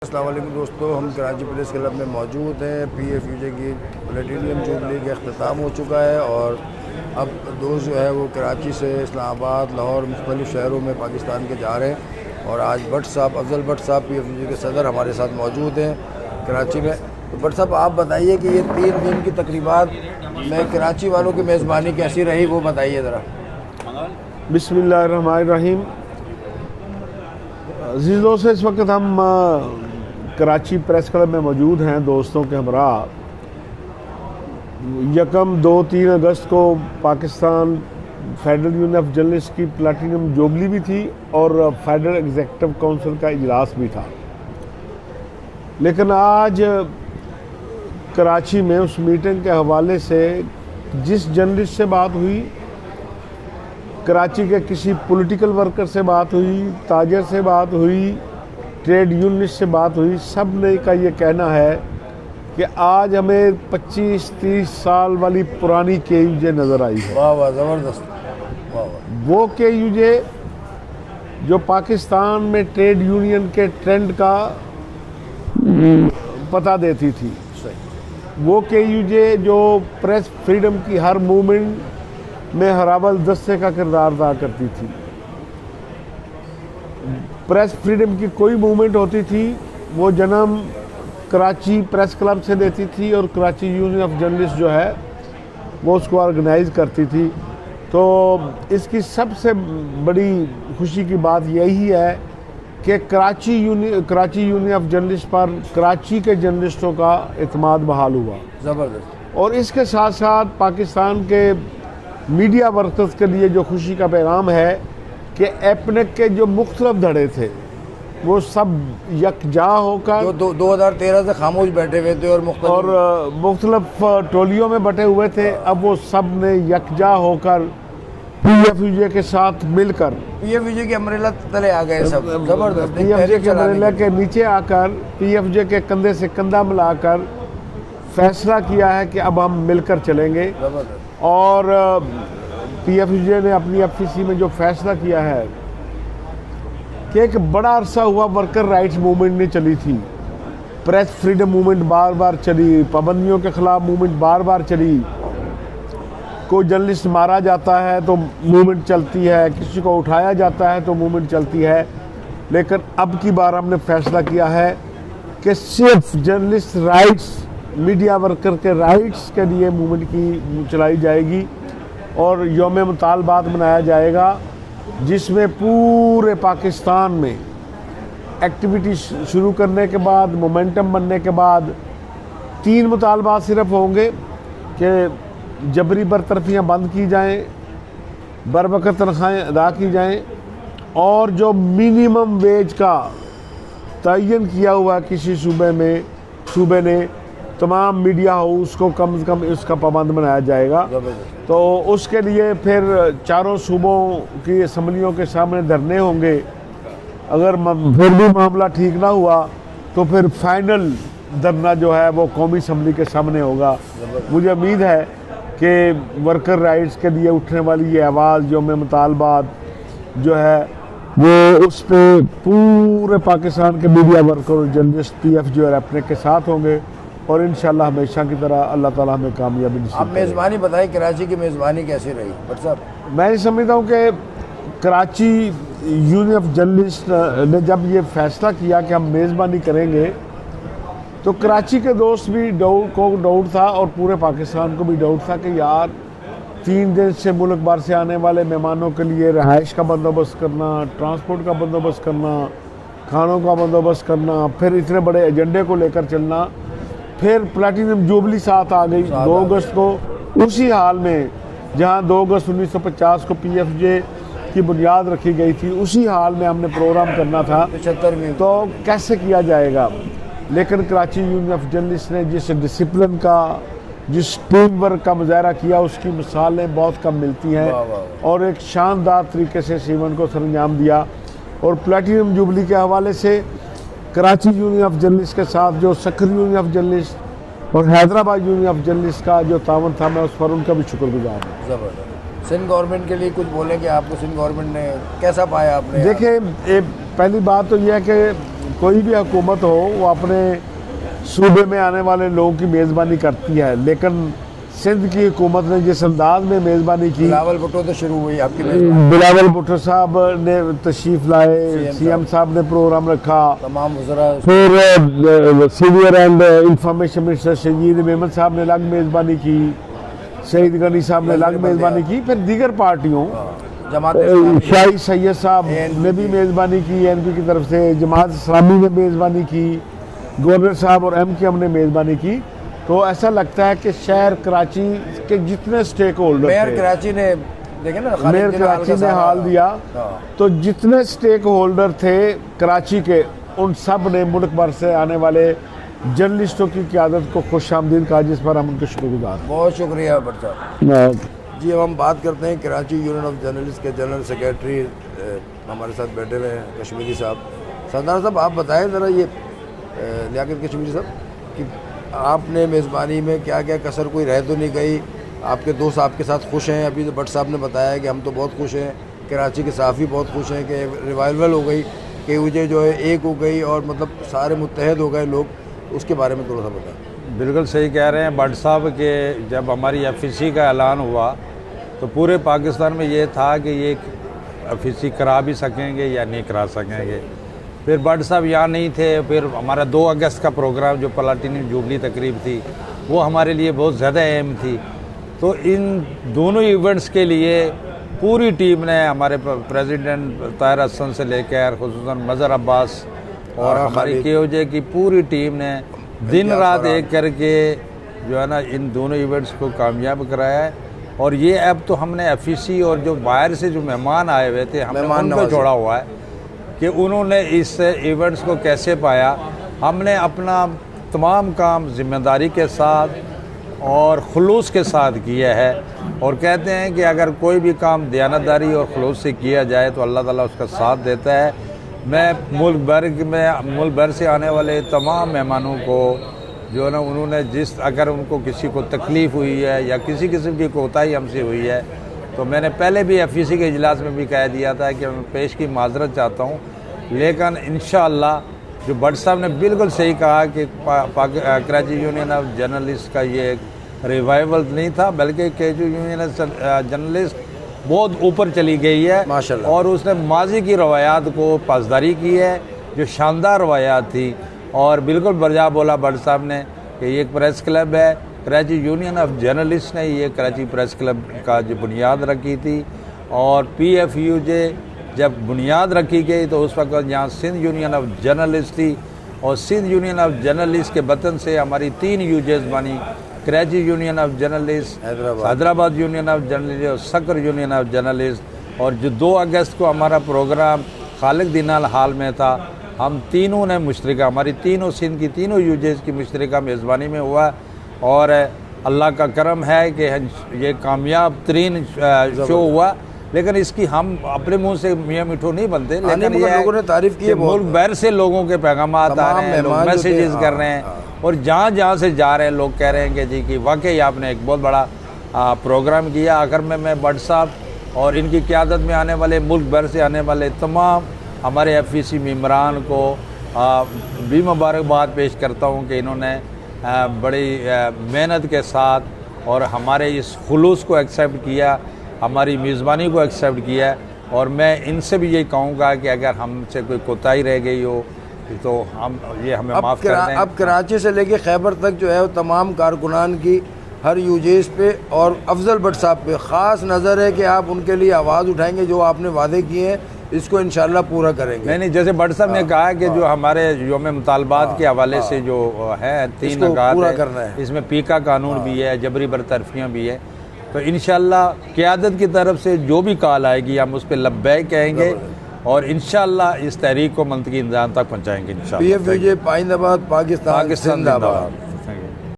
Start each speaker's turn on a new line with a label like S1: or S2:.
S1: अस्सलाम वालेकुम दोस्तों, हम कराची प्रेस क्लब में मौजूद हैं। PFUJ की प्लेटिनियम जुबली का अख्ताम हो चुका है और अब दोस्त जो है वो कराची से इस्लामाबाद, लाहौर, मुख्तलिफ़ शहरों में पाकिस्तान के जा रहे हैं। और आज भट्ट साहब, अफजल भट्ट साहब PFUJ के सदर हमारे साथ मौजूद हैं कराची में। तो भट्ट साहब, आप बताइए कि ये 3 दिन की तकरीबात में कराची वालों की मेज़बानी कैसी रही, वो बताइए ज़रा।
S2: बिस्मिल्लाहिर्रहमानिर्रहीम। अज़ीज़ दोस्तों, इस वक्त हम कराची प्रेस क्लब में मौजूद हैं दोस्तों के हमरा। 1-2-3 अगस्त को Pakistan federal union of journalist की प्लेटिनियम जुबली भी थी और फेडरल एग्जीक्यूटिव काउंसिल का इजलास भी था। लेकिन आज कराची में उस मीटिंग के हवाले से जिस जर्नलिस्ट से बात हुई, कराची के किसी पॉलिटिकल वर्कर से बात हुई, ताजर से बात हुई, ट्रेड यूनियनिस्ट से बात हुई, सब ने का ये कहना है कि आज हमें 25-30 साल वाली पुरानी KUJ नज़र आई है।
S1: वाह वाह, ज़बरदस्त, वाह वाह। वो
S2: KUJ जो पाकिस्तान में ट्रेड यूनियन के ट्रेंड का पता देती थी, वो KUJ जो प्रेस फ्रीडम की हर मूवमेंट में हराबल दस्ते का किरदार अदा करती थी। प्रेस फ्रीडम की कोई मूवमेंट होती थी, वो जन्म कराची प्रेस क्लब से देती थी और कराची यूनियन ऑफ जर्नलिस्ट जो है वो उसको ऑर्गेनाइज करती थी। तो इसकी सबसे बड़ी खुशी की बात यही है कि कराची यूनियन ऑफ जर्नलिस्ट पर कराची के जर्नलिस्टों का एतमाद बहाल हुआ।
S1: ज़बरदस्त।
S2: और इसके साथ साथ पाकिस्तान के मीडिया वर्कर्स के लिए जो खुशी का पैगाम है कि एपनेक के जो मुख्तलिफ धड़े थे वो सब यकजा होकर
S1: जो 2013 से खामोश बैठे हुए थे और
S2: मुख्तलिफ टोलियों में बटे हुए थे, अब वो सब ने यकजा होकर PFUJ के साथ मिलकर
S1: PFUJ के अम्ब्रेला तले आ गए सब। जबरदस्त।
S2: PFUJ के अम्ब्रेला के नीचे आकर PFUJ के कंधे से कंधा मिलाकर फैसला किया है कि अब हम मिलकर चलेंगे। और PFUJ ने अपनी FCC में जो फैसला किया है कि एक बड़ा अरसा हुआ वर्कर राइट्स मूवमेंट नहीं चली थी, प्रेस फ्रीडम मूवमेंट बार बार चली, पाबंदियों के खिलाफ मूवमेंट बार बार चली, कोई जर्नलिस्ट मारा जाता है तो मूवमेंट चलती है, किसी को उठाया जाता है तो मूवमेंट चलती है। लेकिन अब की बार हमने फैसला किया है कि सिर्फ जर्नलिस्ट राइट्स, मीडिया वर्कर के राइट्स के लिए मूवमेंट की चलाई जाएगी और यौम मुतालबात मनाया जाएगा, जिसमें पूरे पाकिस्तान में एक्टिविटी शुरू करने के बाद, मोमेंटम बनने के बाद 3 मुतालबात सिर्फ होंगे कि जबरी बरतरफियाँ बंद की जाएँ, बरवक़्त तनख्वाहें अदा की जाएँ और जो मिनिमम वेज का तयन किया हुआ किसी सूबे ने तमाम मीडिया हाउस को कम से कम इसका पाबंद बनाया जाएगा। तो उसके लिए फिर चारों सूबों की असम्बलियों के सामने धरने होंगे। अगर फिर भी मामला ठीक ना हुआ तो फिर फाइनल धरना जो है वो कौमी असम्बली के सामने होगा। मुझे उम्मीद है कि वर्कर राइट्स के लिए उठने वाली ये आवाज़, यौम मुतालबात जो है वो उस पर पूरे पाकिस्तान के मीडिया वर्कर और जर्नलिस्ट PFUJ और अपने के साथ होंगे और इंशाल्लाह हमेशा की तरह अल्लाह ताला हमें कामयाबी नसीब
S1: आप मेज़बानी बताइए, कराची की मेज़बानी कैसी रही भट्ट साहब?
S2: मैं समझता हूँ कि कराची यूनियन ऑफ जर्नलिस्ट ने जब ये फैसला किया कि हम मेज़बानी करेंगे तो कराची के दोस्त भी डाउट था और पूरे पाकिस्तान को भी डाउट था कि यार 3 दिन से मुल्क भर से आने वाले मेहमानों के लिए रहाइश का बंदोबस्त करना, ट्रांसपोर्ट का बंदोबस्त करना, खानों का बंदोबस्त करना, फिर इतने बड़े एजेंडे को लेकर चलना, फिर प्लेटिनियम जुबली साथ आ गई 2 अगस्त को। उसी हाल में जहां 2 अगस्त 1950 को PFUJ की बुनियाद रखी गई थी, उसी हाल में हमने प्रोग्राम करना था।
S1: 75वीं
S2: तो कैसे किया जाएगा? लेकिन कराची यूनियन ऑफ जर्नलिस्ट ने जिस डिसिप्लिन का, जिस टीम वर्क का मुजाहरा किया, उसकी मिसालें बहुत कम मिलती हैं और एक शानदार तरीके से इस इवेंट को सरंजाम दिया। और प्लेटिनियम जुबली के हवाले से कराची यूनियन ऑफ जर्नलिस्ट के साथ जो सक्खर यूनियन ऑफ जर्नलिस्ट और हैदराबाद यूनियन ऑफ जर्नलिस्ट का जो तावन था, मैं उस पर उनका भी शुक्रगुजार हूँ।
S1: ज़बरदस्त। सिंध गवर्नमेंट के लिए कुछ बोलेंगे? आपको सिंध गवर्नमेंट ने कैसा पाया आपने?
S2: देखिए, पहली बात तो यह है कि कोई भी हुकूमत हो वो अपने सूबे में आने वाले लोगों की मेज़बानी करती है, लेकिन सिंध की हुकूमत ने जिस अंदाज में मेज़बानी की,
S1: बिलावल भुट्टो तो शुरू हुई आपकी
S2: बिलावल भुट्टो साहब ने तशरीफ़ लाए, सीएम साहब ने प्रोग्राम रखा,
S1: तमाम वज़रा,
S2: फिर सीनियर एंड इंफॉर्मेशन मिनिस्टर शहीद मेमन साहब ने अलग मेज़बानी की, शहीद गनी साहब ने अलग मेज़बानी की, फिर दीगर पार्टियों
S1: जमात
S2: शाही सैयद साहब ने भी मेज़बानी की, एनपी की तरफ से जमात इस्लामी ने मेज़बानी की, गवर्नर साहब और MKM ने मेज़बानी की। तो ऐसा लगता है कि शहर कराची के जितने स्टेक होल्डर
S1: मेयर कराची ने देखे ना,
S2: मेयर कराची ने हाल दिया, तो जितने स्टेक होल्डर थे कराची के, उन सब ने मुल्क भर से आने वाले जर्नलिस्टों की क़यादत को खुश आमदीद कहा, जिस पर हम उनके शुक्रगुजार।
S1: बहुत शुक्रिया भट्ट साहब जी। अब हम बात करते हैं कराची यूनियन ऑफ जर्नलिस्ट के जनरल सेक्रेटरी हमारे साथ बैठे हुए हैं कश्मीरी साहब। सरदार साहब आप बताएं ज़रा, ये लियाकत कश्मीरी साहब, कि आपने मेज़बानी में क्या क्या कसर कोई रह तो नहीं गई, आपके दोस्त आपके साथ खुश हैं? अभी तो भट्ट साहब ने बताया कि हम तो बहुत खुश हैं, कराची के सहाफ़ी बहुत खुश हैं कि रिवाइवल हो गई, KUJ जो है एक हो गई और मतलब सारे मुत्तहद हो गए लोग, उसके बारे में थोड़ा सा बताएं।
S3: बिल्कुल सही कह रहे हैं भट्ट साहब के, जब हमारी FEC का ऐलान हुआ तो पूरे पाकिस्तान में ये था कि ये FEC करा भी सकेंगे या नहीं करा सकेंगे। फिर भट्ट साहब यहाँ नहीं थे, फिर हमारा 2 अगस्त का प्रोग्राम जो प्लाटिनम जुबली तकरीब थी वो हमारे लिए बहुत ज़्यादा अहम थी। तो इन दोनों इवेंट्स के लिए पूरी टीम ने, हमारे प्रेसिडेंट ताहिर हसन से लेकर खुसूसन मज़हर अब्बास और हमारी KUJ की पूरी टीम ने दिन रात एक करके जो है ना इन दोनों इवेंट्स को कामयाब कराया है। और ये अब तो हमने FEC और जो बाहर से जो मेहमान आए हुए थे हमने उनको छोड़ा हुआ है कि उन्होंने इस इवेंट्स को कैसे पाया। हमने अपना तमाम काम ज़िम्मेदारी के साथ और खुलूस के साथ किया है, और कहते हैं कि अगर कोई भी काम दयानतदारी और खुलूस से किया जाए तो अल्लाह ताला उसका साथ देता है। मैं मुल्क भर से आने वाले तमाम मेहमानों को जो है ना, उन्होंने अगर उनको किसी को तकलीफ़ हुई है या किसी किस्म की कोताही हमसे हुई है, तो मैंने पहले भी FEC के इजलास में भी कह दिया था कि मैं पेश की माजरत चाहता हूँ। लेकिन इंशाअल्लाह जो भट्ट साहब ने बिल्कुल सही कहा कि कराची यूनियन ऑफ जर्नलिस्ट का ये एक रिवाइवल नहीं था, बल्कि कराची यूनियन ऑफ जर्नलिस्ट बहुत ऊपर चली गई है
S1: माशाल्लाह, और
S3: उसने माजी की रवायात को पासदारी की है जो शानदार रवायात थी। और बिल्कुल बरजा बोला भट्ट साहब ने कि ये एक प्रेस क्लब है, कराची यूनियन ऑफ जर्नलिस्ट ने ये कराची प्रेस क्लब का जो बुनियाद रखी थी। और PFUJ जब बुनियाद रखी गई तो उस वक्त यहाँ सिंध यूनियन ऑफ जर्नलिस्ट थी, और सिंध यूनियन ऑफ जर्नलिस्ट के वतन से हमारी 3 UJs बनी, Karachi union of journalist, Hyderabad union of journalist और सकर यूनियन ऑफ जर्नलिस्ट। और जो 2 अगस्त को हमारा प्रोग्राम खालिद दीनाल हाल में था, हम तीनों ने मुश्तरका, हमारी तीनों सिंध की तीनों UJs की मुश्तरका मेज़बानी में हुआ। और अल्लाह का करम है कि ये कामयाब तरीन शो हुआ। लेकिन इसकी हम अपने मुंह से मियाँ मिठू नहीं बनते, लेकिन ये
S1: लोगों ने तारीफ की है,
S3: मुल्क भर से लोगों के पैगाम आ रहे हैं, लोग मैसेजेस कर रहे हैं, और जहाँ जहाँ से जा रहे हैं लोग कह रहे हैं कि जी कि वाकई आपने एक बहुत बड़ा प्रोग्राम किया। आखिर में मैं भट्ट साहब और इनकी क़यादत में आने वाले मुल्क भर से आने वाले तमाम हमारे FEC मेम्बरान को भी मुबारकबाद पेश करता हूँ कि इन्होंने बड़ी मेहनत के साथ और हमारे इस खुलूस को एक्सेप्ट किया, हमारी मेज़बानी को एक्सेप्ट किया। और मैं इनसे भी यही कहूँगा कि अगर हमसे कोई कोताही रह गई हो तो हमें माफ़ कर दें।
S1: अब कराची से लेके खैबर तक जो है वो तमाम कारकुनान की हर UJs पे और अफजल भट्ट साहब पे ख़ास नज़र है कि आप उनके लिए आवाज़ उठाएंगे, जो आपने वादे किए हैं इसको इंशाल्लाह पूरा करेंगे।
S3: नहीं, जैसे भट्ट साहब ने कहा कि जो हमारे योम मुतालबात के हवाले से जो है 3
S1: पूरा करना है,
S3: इसमें पीका कानून भी है, जबरी बरतरफियाँ भी है। तो इंशाल्लाह क़यादत की तरफ से जो भी कॉल आएगी हम उस पर लब्बैक कहेंगे और इंशाल्लाह इस तहरीक को मंतकी इंजाम तक पहुँचाएँगे इंशाल्लाह।
S1: PFUJ पाइंदाबाद, पाकिस्तान जिंदाबाद।